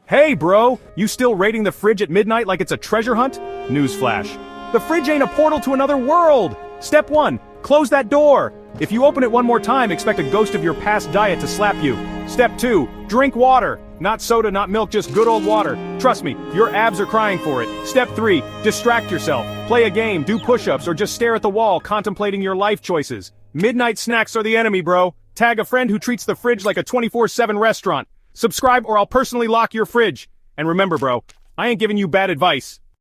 Hey bro, you still raiding the fridge at midnight like it's a treasure hunt? Newsflash. The fridge ain't a portal to another world! Step 1, close that door! If you open it one more time, expect a ghost of your past diet to slap you. Step 2, drink water. Not soda, not milk, just good old water. Trust me, your abs are crying for it. Step 3, distract yourself. Play a game, do push-ups, or just stare at the wall, contemplating your life choices. Midnight snacks are the enemy, bro. Tag a friend who treats the fridge like a 24/7 restaurant. Subscribe or I'll personally lock your fridge. And remember, bro, I ain't giving you bad advice.